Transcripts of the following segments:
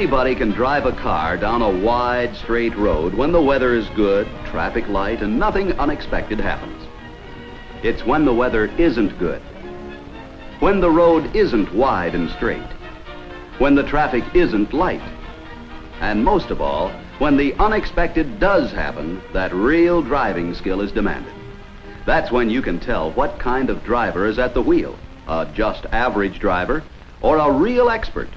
Anybody can drive a car down a wide, straight road when the weather is good, traffic light, and nothing unexpected happens. It's when the weather isn't good, when the road isn't wide and straight, when the traffic isn't light, and most of all, when the unexpected does happen, that real driving skill is demanded. That's when you can tell what kind of driver is at the wheel, a just average driver or a real expert.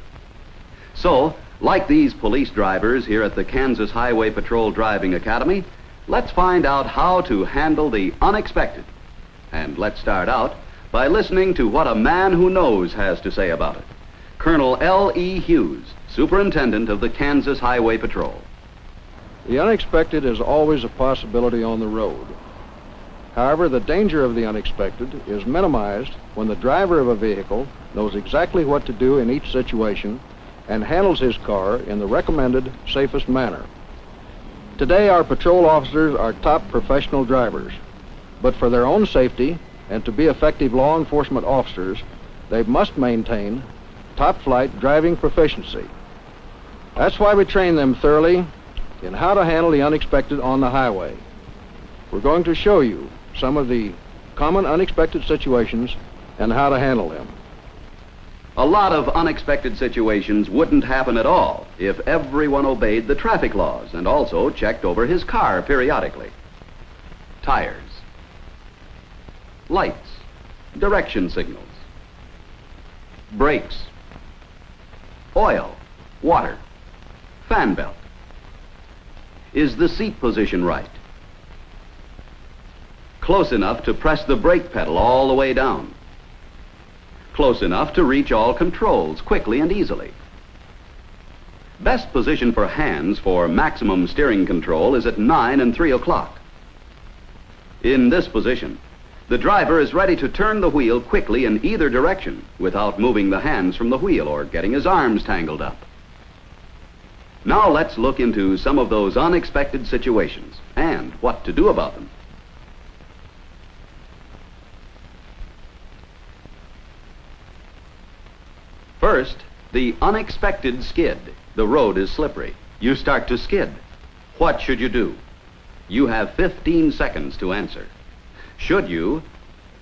So, like these police drivers here at the Kansas Highway Patrol Driving Academy, let's find out how to handle the unexpected. And let's start out by listening to what a man who knows has to say about it. Colonel L.E. Hughes, Superintendent of the Kansas Highway Patrol. The unexpected is always a possibility on the road. However, the danger of the unexpected is minimized when the driver of a vehicle knows exactly what to do in each situation and handles his car in the recommended safest manner. Today, our patrol officers are top professional drivers, but for their own safety and to be effective law enforcement officers, they must maintain top-flight driving proficiency. That's why we train them thoroughly in how to handle the unexpected on the highway. We're going to show you some of the common unexpected situations and how to handle them. A lot of unexpected situations wouldn't happen at all if everyone obeyed the traffic laws and also checked over his car periodically. Tires, lights, direction signals, brakes, oil, water, fan belt. Is the seat position right? Close enough to press the brake pedal all the way down. Close enough to reach all controls quickly and easily. Best position for hands for maximum steering control is at 9 and 3 o'clock. In this position, the driver is ready to turn the wheel quickly in either direction without moving the hands from the wheel or getting his arms tangled up. Now let's look into some of those unexpected situations and what to do about them. First, the unexpected skid. The road is slippery. You start to skid. What should you do? You have 15 seconds to answer. Should you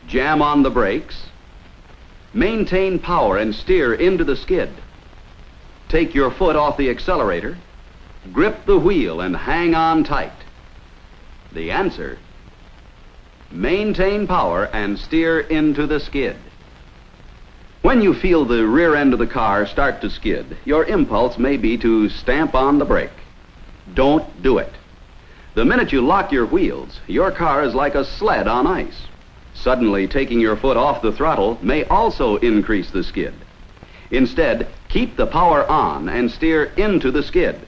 jam on the brakes, maintain power and steer into the skid, take your foot off the accelerator, grip the wheel and hang on tight? The answer: maintain power and steer into the skid. When you feel the rear end of the car start to skid, your impulse may be to stamp on the brake. Don't do it. The minute you lock your wheels, your car is like a sled on ice. Suddenly taking your foot off the throttle may also increase the skid. Instead, keep the power on and steer into the skid.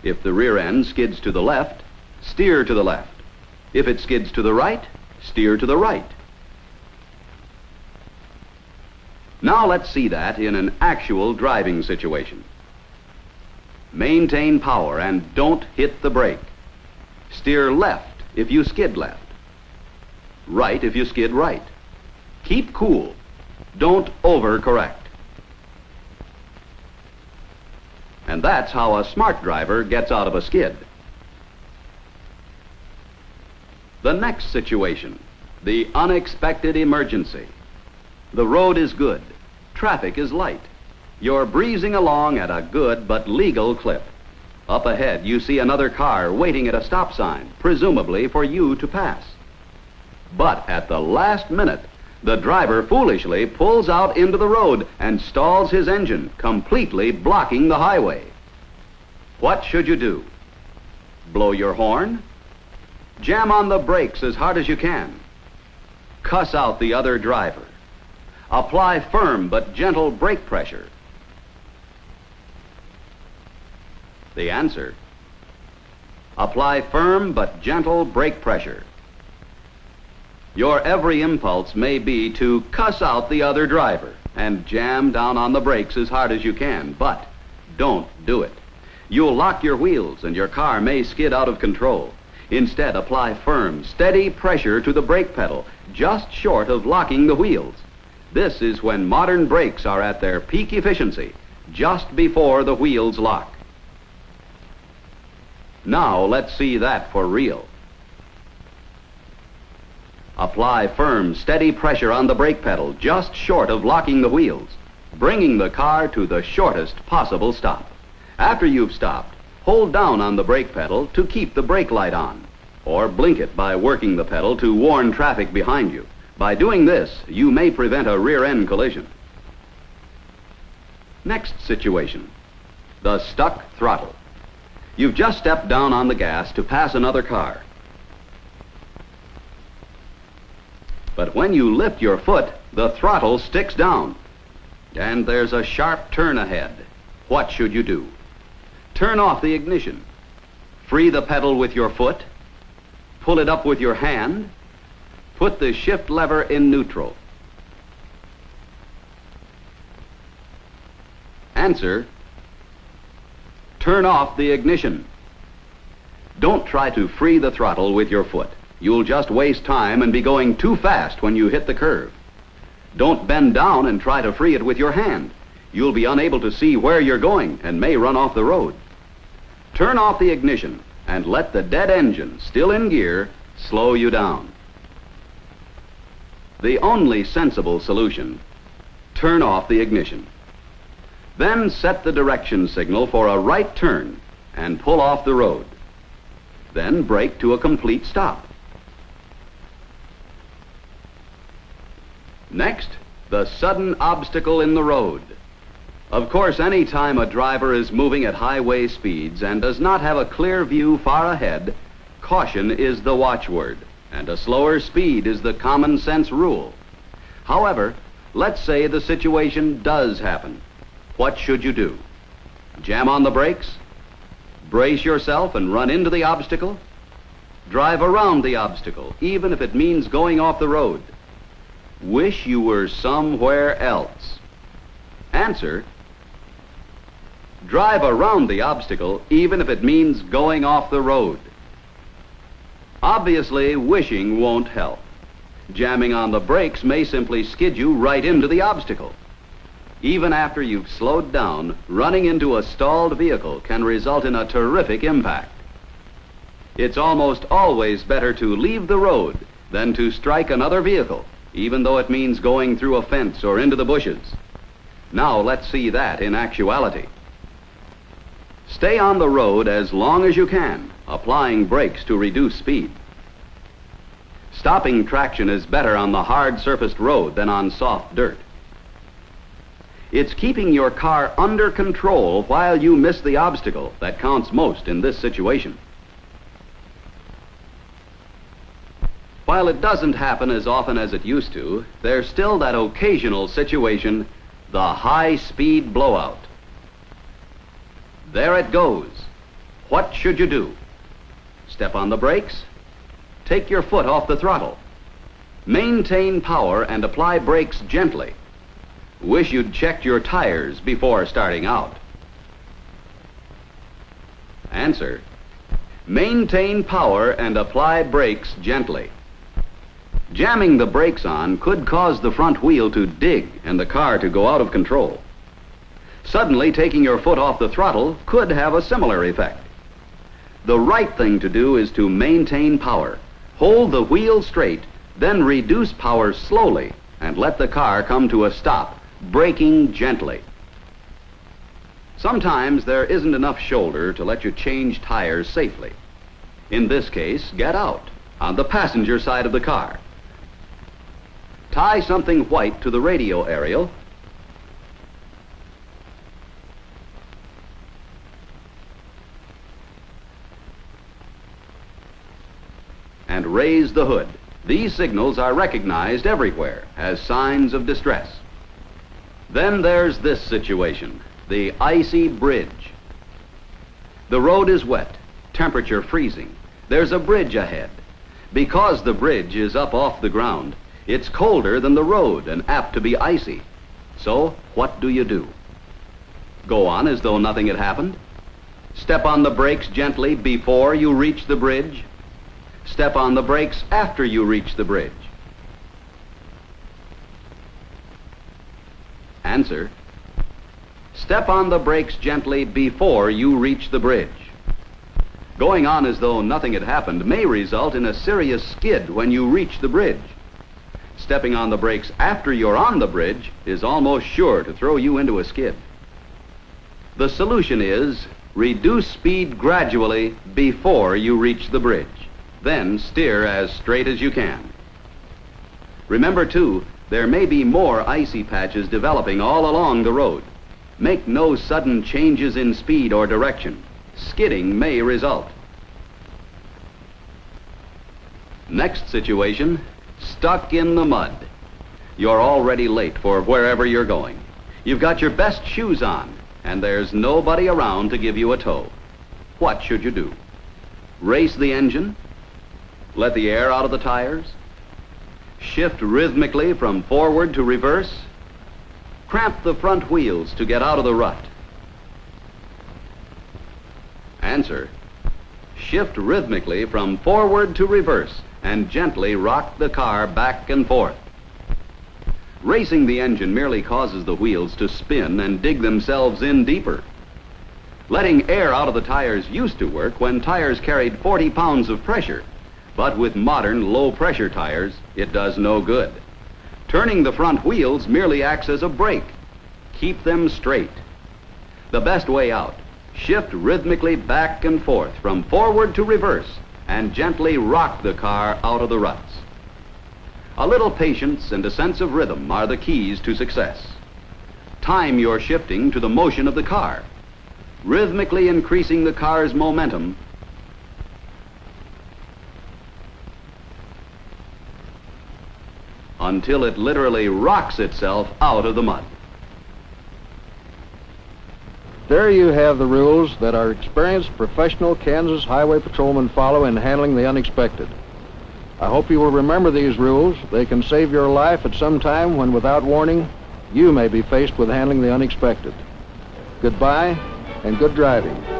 If the rear end skids to the left, steer to the left. If it skids to the right, steer to the right. Now let's see that in an actual driving situation. Maintain power and don't hit the brake. Steer left if you skid left. Right if you skid right. Keep cool. Don't overcorrect. And that's how a smart driver gets out of a skid. The next situation, the unexpected emergency. The road is good. Traffic is light. You're breezing along at a good but legal clip. Up ahead, you see another car waiting at a stop sign, presumably for you to pass. But at the last minute, the driver foolishly pulls out into the road and stalls his engine, completely blocking the highway. What should you do? Blow your horn? Jam on the brakes as hard as you can? Cuss out the other driver? Apply firm but gentle brake pressure? The answer: apply firm but gentle brake pressure. Your every impulse may be to cuss out the other driver and jam down on the brakes as hard as you can, but don't do it. You'll lock your wheels and your car may skid out of control. Instead, apply firm, steady pressure to the brake pedal, just short of locking the wheels. This is when modern brakes are at their peak efficiency, just before the wheels lock. Now let's see that for real. Apply firm, steady pressure on the brake pedal just short of locking the wheels, bringing the car to the shortest possible stop. After you've stopped, hold down on the brake pedal to keep the brake light on, or blink it by working the pedal to warn traffic behind you. By doing this, you may prevent a rear-end collision. Next situation, the stuck throttle. You've just stepped down on the gas to pass another car. But when you lift your foot, the throttle sticks down, and there's a sharp turn ahead. What should you do? Turn off the ignition. Free the pedal with your foot. Pull it up with your hand. Put the shift lever in neutral. Answer: turn off the ignition. Don't try to free the throttle with your foot. You'll just waste time and be going too fast when you hit the curve. Don't bend down and try to free it with your hand. You'll be unable to see where you're going and may run off the road. Turn off the ignition and let the dead engine, still in gear, slow you down. The only sensible solution: turn off the ignition. Then set the direction signal for a right turn and pull off the road. Then brake to a complete stop. Next, the sudden obstacle in the road. Of course, any time a driver is moving at highway speeds and does not have a clear view far ahead, caution is the watchword, and a slower speed is the common sense rule. However, let's say the situation does happen. What should you do? Jam on the brakes? Brace yourself and run into the obstacle? Drive around the obstacle, even if it means going off the road? Wish you were somewhere else? Answer: drive around the obstacle, even if it means going off the road. Obviously, wishing won't help. Jamming on the brakes may simply skid you right into the obstacle. Even after you've slowed down, running into a stalled vehicle can result in a terrific impact. It's almost always better to leave the road than to strike another vehicle, even though it means going through a fence or into the bushes. Now let's see that in actuality. Stay on the road as long as you can, applying brakes to reduce speed. Stopping traction is better on the hard surfaced road than on soft dirt. It's keeping your car under control while you miss the obstacle that counts most in this situation. While it doesn't happen as often as it used to, there's still that occasional situation, the high-speed blowout. There it goes. What should you do? Step on the brakes? Take your foot off the throttle. Maintain power and apply brakes gently. Wish you'd checked your tires before starting out. Answer: maintain power and apply brakes gently. Jamming the brakes on could cause the front wheel to dig and the car to go out of control. Suddenly taking your foot off the throttle could have a similar effect. The right thing to do is to maintain power. Hold the wheel straight, then reduce power slowly and let the car come to a stop, braking gently. Sometimes there isn't enough shoulder to let you change tires safely. In this case, get out on the passenger side of the car. Tie something white to the radio aerial and raise the hood. These signals are recognized everywhere as signs of distress. Then there's this situation, the icy bridge. The road is wet, temperature freezing. There's a bridge ahead. Because the bridge is up off the ground, it's colder than the road and apt to be icy. So, what do? Go on as though nothing had happened? Step on the brakes gently before you reach the bridge? Step on the brakes after you reach the bridge? Answer: Step on the brakes gently before you reach the bridge. Going on as though nothing had happened may result in a serious skid when you reach the bridge. Stepping on the brakes after you're on the bridge is almost sure to throw you into a skid. The solution is reduce speed gradually before you reach the bridge. Then steer as straight as you can. Remember, too, there may be more icy patches developing all along the road. Make no sudden changes in speed or direction. Skidding may result. Next situation, stuck in the mud. You're already late for wherever you're going. You've got your best shoes on, and there's nobody around to give you a tow. What should you do? Race the engine? Let the air out of the tires? Shift rhythmically from forward to reverse? Cramp the front wheels to get out of the rut? Answer: shift rhythmically from forward to reverse and gently rock the car back and forth. Racing the engine merely causes the wheels to spin and dig themselves in deeper. Letting air out of the tires used to work when tires carried 40 pounds of pressure, but with modern low-pressure tires, it does no good. Turning the front wheels merely acts as a brake. Keep them straight. The best way out: shift rhythmically back and forth from forward to reverse and gently rock the car out of the ruts. A little patience and a sense of rhythm are the keys to success. Time your shifting to the motion of the car, rhythmically increasing the car's momentum until it literally rocks itself out of the mud. There you have the rules that our experienced professional Kansas highway patrolmen follow in handling the unexpected. I hope you will remember these rules. They can save your life at some time when, without warning, you may be faced with handling the unexpected. Goodbye and good driving.